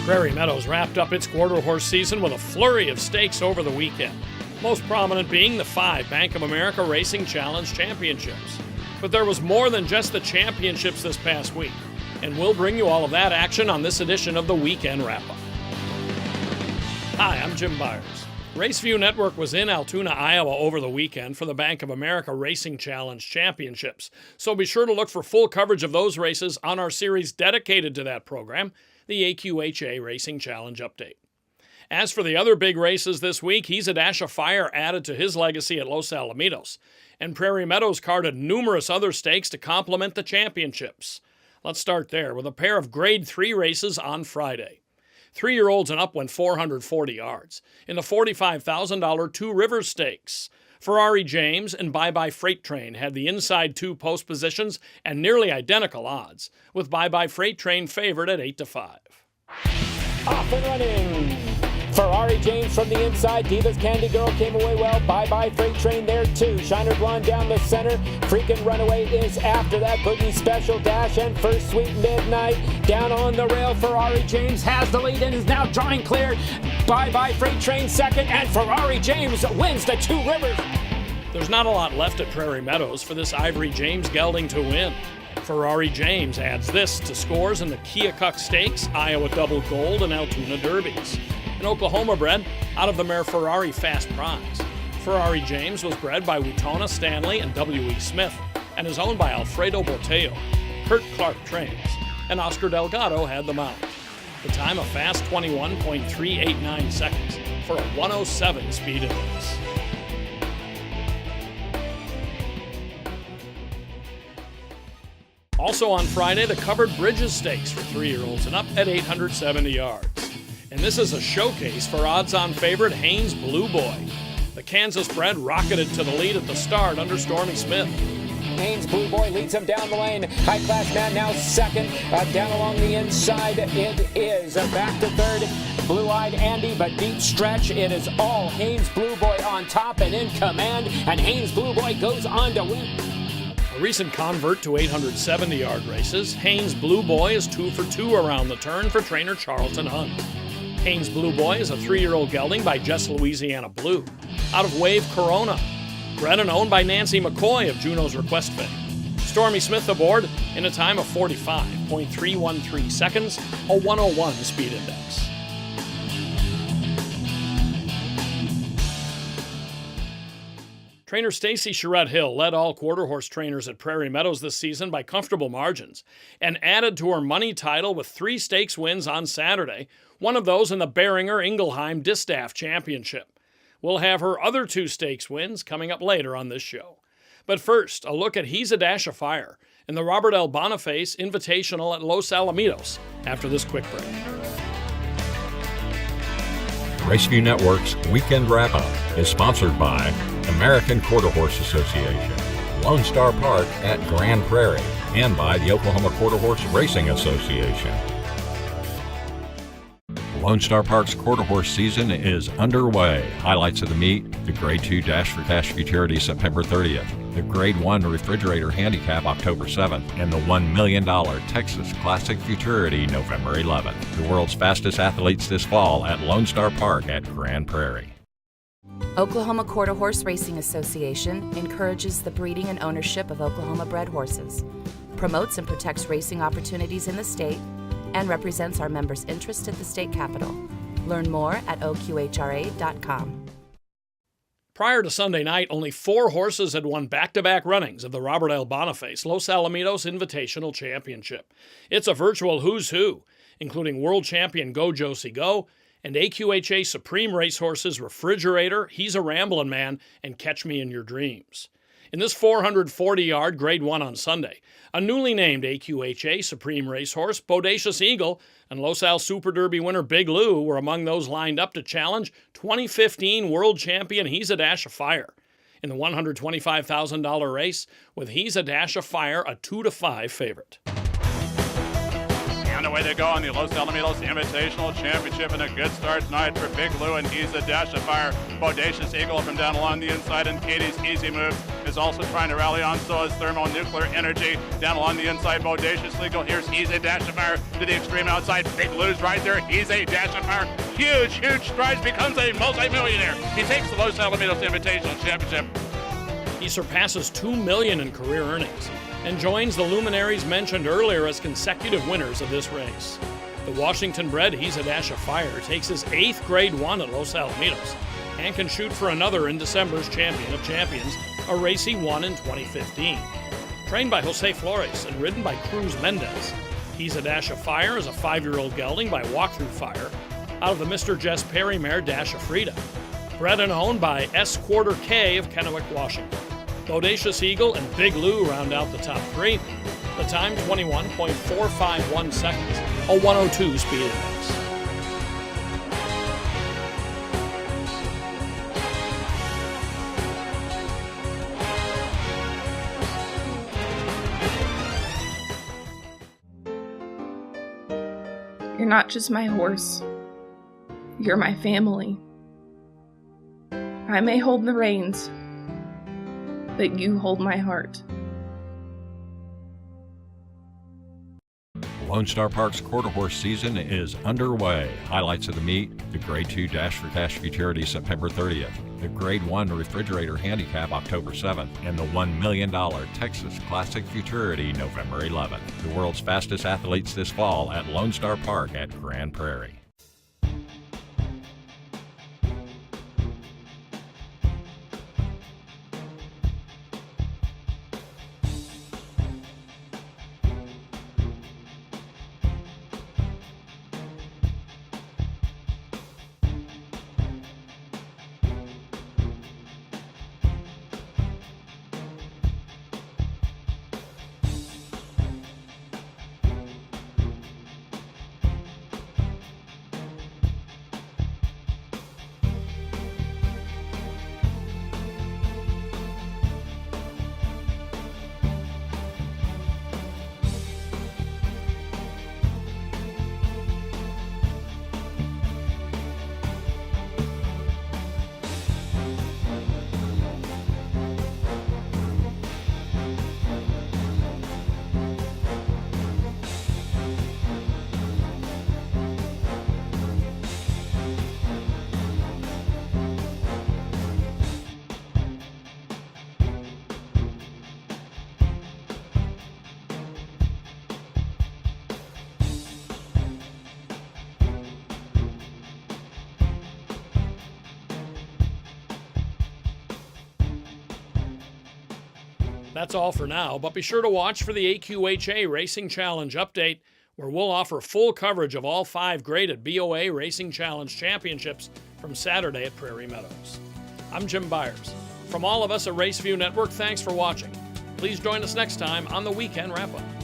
Prairie Meadows wrapped up its quarter horse season with a flurry of stakes over the weekend, most prominent being the 5 Bank of America Racing Challenge Championships. But there was more than just the championships this past week, and we'll bring you all of that action on this edition of the Weekend Wrap-Up. Hi, I'm Jim Byers. Raceview Network was in Altoona, Iowa over the weekend for the Bank of America Racing Challenge Championships, so be sure to look for full coverage of those races on our series dedicated to that program, the AQHA Racing Challenge Update. As for the other big races this week, He's a Dash of Fire added to his legacy at Los Alamitos, and Prairie Meadows carded numerous other stakes to complement the championships. Let's start there with a pair of Grade 3 races on Friday. 3-year-olds and up went 440 yards in the $45,000 Two Rivers Stakes. Ferrari James and Bye Bye Freight Train had the inside 2 post positions and nearly identical odds, with Bye Bye Freight Train favored at 8-5. Off and running. Ferrari James from the inside. Diva's Candy Girl came away well. Bye Bye Freight Train there too. Shiner Blonde down the center. Freakin' Runaway is after that. Boogie Special Dash and First Sweet Midnight. Down on the rail. Ferrari James has the lead and is now drawing clear. Bye Bye Freight Train second, and Ferrari James wins the Two Rivers. There's not a lot left at Prairie Meadows for this Ivory James gelding to win. Ferrari James adds this to scores in the Keokuk Stakes, Iowa Double Gold, and Altoona Derbies. An Oklahoma bred out of the mare Ferrari Fast Prize. Ferrari James was bred by Wutona Stanley and W.E. Smith and is owned by Alfredo Boteo. Kurt Clark trains, and Oscar Delgado had the mount. The time a fast 21.389 seconds for a 107 speed index. Also on Friday, the Covered Bridges Stakes for 3-year-olds and up at 870 yards. And this is a showcase for odds-on favorite Haynes Blue Boy. The Kansas bred rocketed to the lead at the start under Stormy Smith. Haynes Blue Boy leads him down the lane. High Class Man now second. Down along the inside it is. Back to third. Blue-Eyed Andy, but deep stretch. It is all Haynes Blue Boy on top and in command. And Haynes Blue Boy goes on to win. A recent convert to 870-yard races, Haynes Blue Boy is 2 for 2 around the turn for trainer Charlton Hunt. Haynes Blue Boy is a 3-year-old gelding by Jess Louisiana Blue, out of Wave Corona, bred and owned by Nancy McCoy of Juno's Request fame. Stormy Smith aboard in a time of 45.313 seconds, a 101 speed index. Trainer Stacy Charette Hill led all quarter horse trainers at Prairie Meadows this season by comfortable margins and added to her money title with 3 stakes wins on Saturday, one of those in the Beringer Ingelheim Distaff Championship. We'll have her other 2 stakes wins coming up later on this show. But first, a look at He's a Dash of Fire in the Robert L. Boniface Invitational at Los Alamitos after this quick break. Raceview Network's Weekend Wrap-Up is sponsored by American Quarter Horse Association, Lone Star Park at Grand Prairie, and by the Oklahoma Quarter Horse Racing Association. Lone Star Park's quarter horse season is underway. Highlights of the meet: the Grade 2 Dash for Cash Futurity September 30th, the Grade 1 Refrigerator Handicap October 7th, and the $1 million Texas Classic Futurity November 11th. The world's fastest athletes this fall at Lone Star Park at Grand Prairie. Oklahoma Quarter Horse Racing Association encourages the breeding and ownership of Oklahoma-bred horses, promotes and protects racing opportunities in the state, and represents our members' interest at the state capitol. Learn more at oqhra.com. Prior to Sunday night, only 4 horses had won back-to-back runnings of the Robert L. Boniface Los Alamitos Invitational Championship. It's a virtual who's who, including world champion Go Josie Go and AQHA Supreme Racehorses Refrigerator, He's a Ramblin' Man, and Catch Me in Your Dreams. In this 440-yard Grade 1 on Sunday, a newly named AQHA Supreme Racehorse, Bodacious Eagle, and Los Al Super Derby winner Big Lou were among those lined up to challenge 2015 world champion He's a Dash of Fire in the $125,000 race, with He's a Dash of Fire a 2-5 favorite. Now And away they go on the Los Alamitos Invitational Championship, and a good start tonight for Big Lou and He's a Dash of Fire. Bodacious Eagle from down along the inside, and Katie's Easy Move is also trying to rally on. So is Thermonuclear Energy down along the inside. Bodacious Eagle. Here's He's a Dash of Fire to the extreme outside. Big Lou's right there. He's a Dash of Fire. Huge strides. Becomes a multi-millionaire. He takes the Los Alamitos Invitational Championship. He surpasses $2 million in career earnings and joins the luminaries mentioned earlier as consecutive winners of this race. The Washington-bred He's a Dash of Fire takes his 8th Grade 1 at Los Alamitos and can shoot for another in December's Champion of Champions, a race he won in 2015. Trained by Jose Flores and ridden by Cruz Mendez, He's a Dash of Fire is a 5-year-old gelding by Walkthrough Fire out of the Mr. Jess Perry mare Dash of Frida, bred and owned by S. Quarter K of Kennewick, Washington. Bodacious Eagle and Big Lou round out the top 3. The time 21.451 seconds, a 102 speed index. You're not just my horse. You're my family. I may hold the reins, but you hold my heart. Lone Star Park's quarter horse season is underway. Highlights of the meet: the Grade 2 Dash for Cash Futurity September 30th, the Grade 1 Refrigerator Handicap October 7th, and the $1 million Texas Classic Futurity November 11th. The world's fastest athletes this fall at Lone Star Park at Grand Prairie. That's all for now, but be sure to watch for the AQHA Racing Challenge update, where we'll offer full coverage of all 5 graded BOA Racing Challenge championships from Saturday at Prairie Meadows. I'm Jim Byers. From all of us at RaceView Network, thanks for watching. Please join us next time on the Weekend Wrap-Up.